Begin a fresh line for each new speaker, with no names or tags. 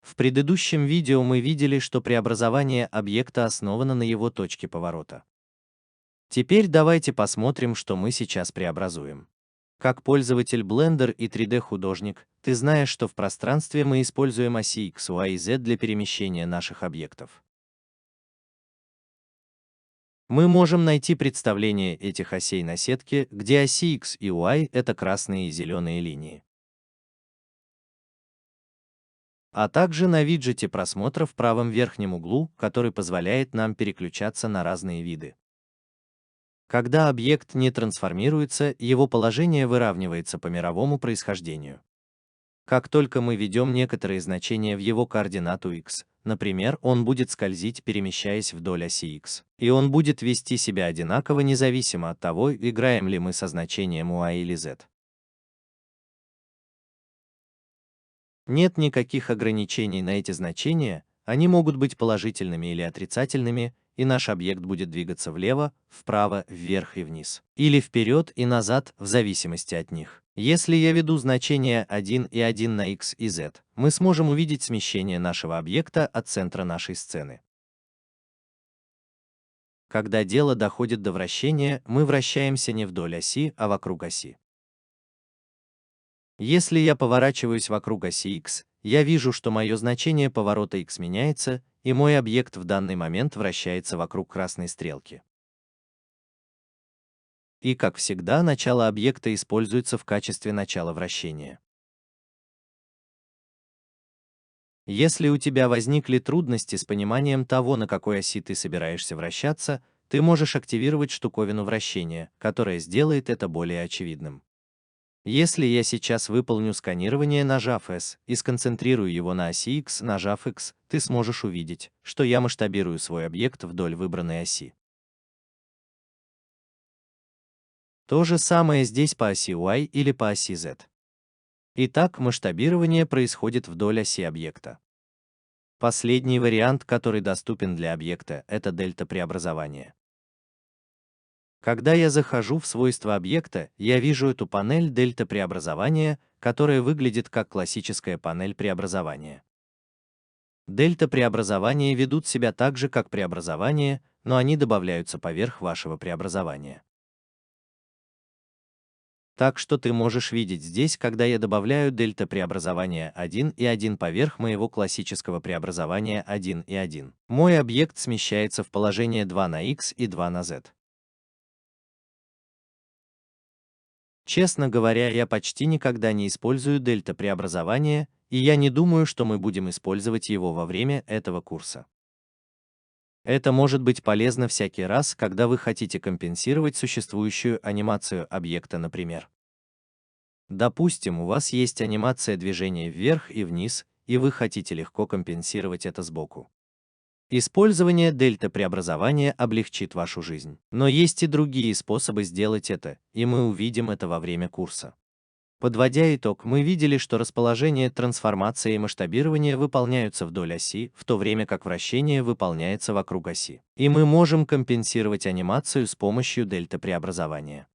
В предыдущем видео мы видели, что преобразование объекта основано на его точке поворота. Теперь давайте посмотрим, что мы сейчас преобразуем. Как пользователь Blender и 3D-художник, ты знаешь, что в пространстве мы используем оси X, Y и Z для перемещения наших объектов. Мы можем найти представление этих осей на сетке, где оси X и Y — это красные и зеленые линии. А также на виджете просмотра в правом верхнем углу, который позволяет нам переключаться на разные виды. Когда объект не трансформируется, его положение выравнивается по мировому происхождению. Как только мы введем некоторые значения в его координату x, например, он будет скользить, перемещаясь вдоль оси x, и он будет вести себя одинаково независимо от того, играем ли мы со значением y или z. Нет никаких ограничений на эти значения, они могут быть положительными или отрицательными, и наш объект будет двигаться влево, вправо, вверх и вниз, или вперед и назад, в зависимости от них. Если я введу значения 1 и 1 на x и z, мы сможем увидеть смещение нашего объекта от центра нашей сцены. Когда дело доходит до вращения, мы вращаемся не вдоль оси, а вокруг оси. Если я поворачиваюсь вокруг оси x, я вижу, что мое значение поворота x меняется, и мой объект в данный момент вращается вокруг красной стрелки. И, как всегда, начало объекта используется в качестве начала вращения. Если у тебя возникли трудности с пониманием того, на какой оси ты собираешься вращаться, ты можешь активировать штуковину вращения, которая сделает это более очевидным. Если я сейчас выполню сканирование, нажав S, и сконцентрирую его на оси X, нажав X, ты сможешь увидеть, что я масштабирую свой объект вдоль выбранной оси. То же самое здесь по оси Y или по оси Z. Итак, масштабирование происходит вдоль оси объекта. Последний вариант, который доступен для объекта, это дельта-преобразование. Когда я захожу в свойства объекта, я вижу эту панель дельта-преобразования, которая выглядит как классическая панель преобразования. Дельта-преобразования ведут себя так же, как преобразование, но они добавляются поверх вашего преобразования. Так что ты можешь видеть здесь, когда я добавляю дельта-преобразования 1 и 1 поверх моего классического преобразования 1 и 1. Мой объект смещается в положение 2 на x и 2 на z. Честно говоря, я почти никогда не использую дельта-преобразование, и я не думаю, что мы будем использовать его во время этого курса. Это может быть полезно всякий раз, когда вы хотите компенсировать существующую анимацию объекта, например. Допустим, у вас есть анимация движения вверх и вниз, и вы хотите легко компенсировать это сбоку. Использование дельта-преобразования облегчит вашу жизнь. Но есть и другие способы сделать это, и мы увидим это во время курса. Подводя итог, мы видели, что расположение, трансформация и масштабирование выполняются вдоль оси, в то время как вращение выполняется вокруг оси. И мы можем компенсировать анимацию с помощью дельта-преобразования.